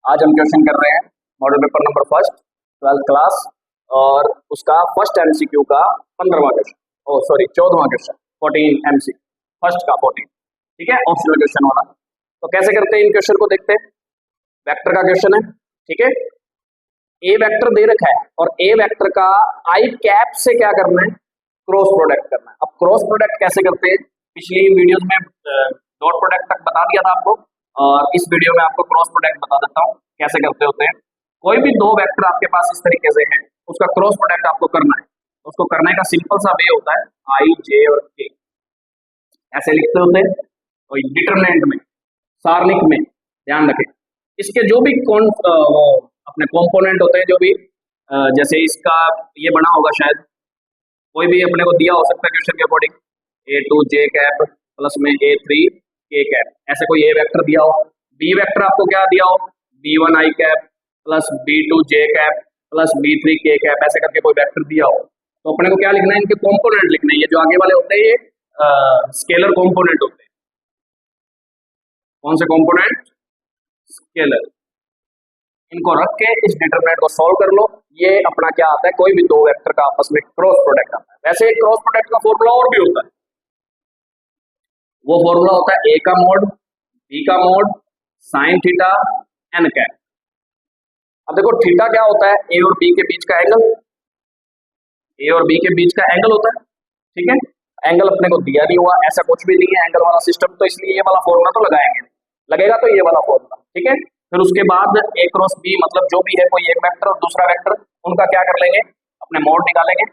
आज हम क्वेश्चन कर रहे हैं model paper number first 12th class और उसका फर्स्ट एमसीक्यू का 15वां क्वेश्चन, ओ सॉरी 14वां क्वेश्चन, 14 एमसी फर्स्ट का 14, ठीक है, ऑप्शनल क्वेश्चन वाला। तो कैसे करते हैं इन क्वेश्चन को देखते हैं। वेक्टर का क्वेश्चन है, ठीक है, ए वेक्टर दे रखा है और ए वेक्टर का आई कैप से क्या करना है, क्रॉस प्रोडक्ट करना है। अब क्रॉस प्रोडक्ट कैसे करते हैं, पिछली वीडियोस में डॉट प्रोडक्ट तक बता दिया था आपको, और इस वीडियो में आपको क्रॉस प्रोडक्ट बता देता हूँ कैसे करते होते हैं। कोई भी दो वेक्टर आपके पास इस तरीके से है, उसका क्रॉस प्रोडक्ट आपको करना है। उसको करने का सिंपल सा वे होता है आई जे और के, ऐसे लिखते होते हैं। और डिटरमिनेंट में, सारणिक में ध्यान रखें, इसके जो भी वो अपने कंपोनेंट होते हैं, जो भी जैसे इसका ये बना होगा, शायद कोई भी अपने को दिया हो सकता है क्वेश्चन के according, A2 J cap plus में A3 K कैप, ऐसे कोई ए वेक्टर दिया हो। बी वेक्टर आपको क्या दिया हो, B1 I cap plus B2 J cap plus B3 K cap, ऐसे करके कोई वेक्टर दिया हो, तो अपने को क्या लिखना है, इनके कंपोनेंट लिखने हैं। ये जो आगे वाले होते हैं ये स्केलर कंपोनेंट होते हैं। कौन से कंपोनेंट, स्केलर। इनको रख के इस डिटरमिनेंट को सॉल्व कर लो। ये अपना क्या आता है, कोई भी दो वेक्टर का आपस में क्रॉस प्रोडक्ट आता है। वैसे क्रॉस प्रोडक्ट का फॉर्मूला और भी होता है, वो फॉर्मूला होता है ए का मोड बी का mode sine theta n cap. अब देखो थीटा क्या होता है, ए और बी के बीच का एंगल, ए और बी के बीच का एंगल होता है, ठीक है। एंगल अपने को दिया नहीं हुआ, ऐसा कुछ भी नहीं है एंगल वाला सिस्टम, तो इसलिए ये वाला फॉर्मूला तो लगाएंगे, लगेगा तो ये वाला फॉर्मूला, ठीक है। फिर उसके बाद ए क्रॉस बी, मतलब जो भी है कोई एक वेक्टर और दूसरा वेक्टर, उनका क्या कर लेंगे, अपने मोड निकालेंगे,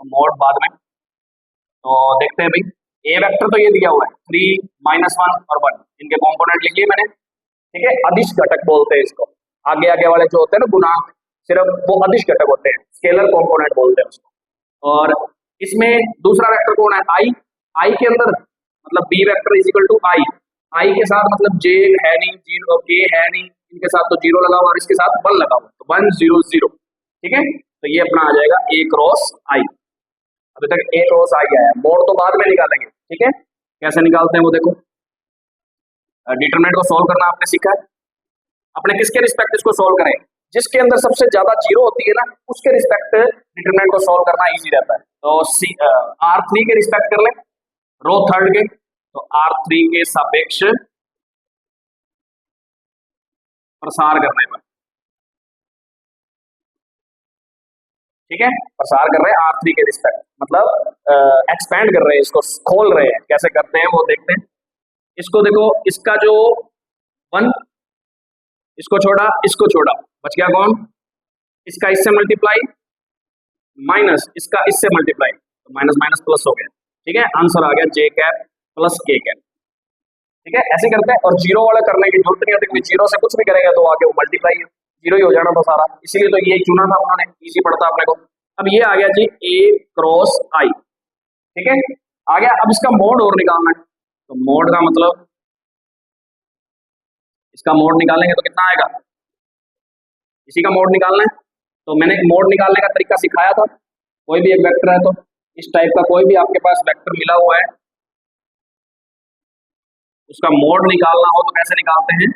मोड बाद में। तो देखते हैं भाई, ए वेक्टर तो ये दिया हुआ है 3 -1 और 1, इनके कंपोनेंट लिख लिए मैंने, ठीक है। अदिश घटक बोलते हैं इसको, आगे आगे वाले जो होते हैं ना गुणांक, सिर्फ वो अदिश घटक होते हैं, स्केलर कंपोनेंट बोलते हैं उसको। और इसमें दूसरा वेक्टर कौन है, आई। आई के अंदर मतलब B vector is equal to I, I के साथ मतलब जे है नहीं, जीरो के है नहीं, इनके साथ तो जीरो लगा हुआ और इसके साथ 1 लगा हुआ, तो 1 0 0, ठीक है। तो ये अपना आ जाएगा ए क्रॉस आई। अभी तक ए क्रॉस आई आया है, मोड तो बाद में निकालेंगे, ठीक है। कैसे निकालते हैं वो देखो, डिटरमिनेंट को सॉल्व करना आपने सीखा है। अपने किसके रिस्पेक्ट इसको सॉल्व करें, जिसके अंदर सबसे ज्यादा जीरो होती है ना, उसके रिस्पेक्ट डिटरमिनेंट को सॉल्व करना इजी रहता है। तो R3 के रिस्पेक्ट कर लें, रो थर्ड के, तो R3 के सापेक्ष प्रसार करने पर, ठीक है, प्रसार कर रहे हैं R3 के रिस्पेक्ट, मतलब एक्सपेंड कर रहे हैं, इसको खोल रहे हैं। कैसे करते हैं वो देखते हैं। इसको देखो, इसका जो 1, इसको छोड़ा, बच गया कौन, इसका इससे मल्टीप्लाई माइनस इसका इससे मल्टीप्लाई, तो माइनस माइनस प्लस हो गया, ठीक है। आंसर आ गया जे कैप प्लस के कैप, ठीक है। ऐसे करते हैं, और जीरो वाला करने की जरूरत नहीं होती, क्योंकि जीरो से कुछ भी करेंगे तो आगे वो मल्टीप्लाई जीरो ही हो जाना था सारा, इसीलिए तो ये चुना था उन्होंने, इजी पड़ता अपने को। अब ये आ गया जी ए क्रॉस आई, ठीक है, आ गया। अब इसका मोड और निकालना है, तो मोड का मतलब इसका मोड निकालेंगे तो कितना आएगा, इसी का मोड निकालना है। तो मैंने मोड निकालने का तरीका सिखाया था। कोई भी एक वेक्टर है, तो इस टाइप का कोई भी आपके पास वेक्टर मिला हुआ है, उसका मोड निकालना हो तो कैसे निकालते हैं,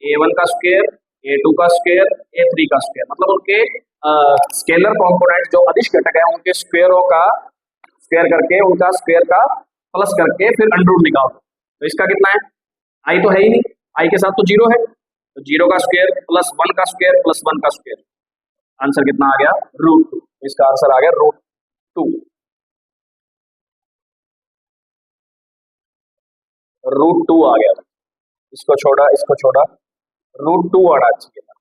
A1 का स्क्वायर, A2 का स्क्वायर, A3 का स्क्वायर, मतलब उनके स्केलर कंपोनेंट जो अदिश घटक है उनके स्क्वायरों का स्क्वायर करके, उनका स्क्वायर का प्लस करके फिर अंडर रूट निकालो। तो इसका कितना है, आई तो है ही नहीं, आई के साथ तो जीरो है, तो जीरो का स्क्वायर प्लस 1 का स्क्वायर प्लस 1 का स्क्वायर, आंसर कितना आ गया, √2। इसका आंसर आ गया √2, √2 आ गया। इसको छोड़ा, √2 आना चाहिए था।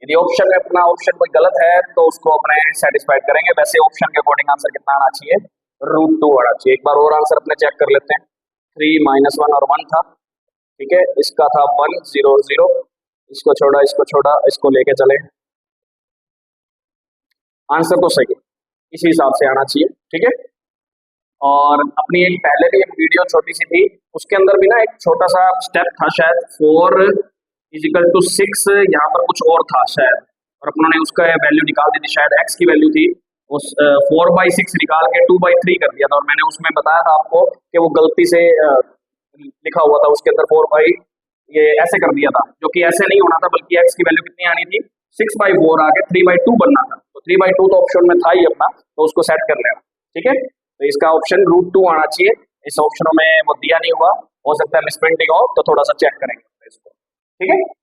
यदि ऑप्शन में अपना ऑप्शन कोई गलत है तो उसको अपने सेटिस्फाइड करेंगे, वैसे ऑप्शन के अकॉर्डिंग आंसर कितना आना चाहिए, √2 आना चाहिए। एक बार और आंसर अपने चेक कर लेते हैं। 3 -1 और 1 था, ठीक है, इसका था 1 0 0, इसको छोड़ा, इसको लेके चले, आंसर तो सही है, इसी हिसाब से आना चाहिए, ठीक है। और अपनी एक पहले भी एक वीडियो छोटी सी थी, उसके अंदर भी ना एक छोटा सा स्टेप था, शायद 4 = 6, यहाँ पर कुछ और था शायद, और अपनों ने उसका वैल्यू निकाल दी थी, शायद x की वैल्यू थी, उस 4/6 निकाल के 2/3 कर दिया था। और मैंने उसमें बताया था आपको कि वो गलती से लिखा हुआ था उसके अंदर 4/, ये ऐसे कर दिया था, जो कि ऐसे नहीं होना था, बल्कि x की वैल्यू कितनी आनी थी 6/4 आके 3/2 बनना था। तो 3/2 तो ऑप्शन में था ही अपना, तो उसको सेट कर लेना। ठीक है, तो इसका ऑप्शन √2 आना चाहिए। इस ऑप्शनों में वो दिया नहीं हुआ, हो सकता है मिसप्रिंटिंग हो, तो थोड़ा सा चेक करेंगे इसको। ठीक है।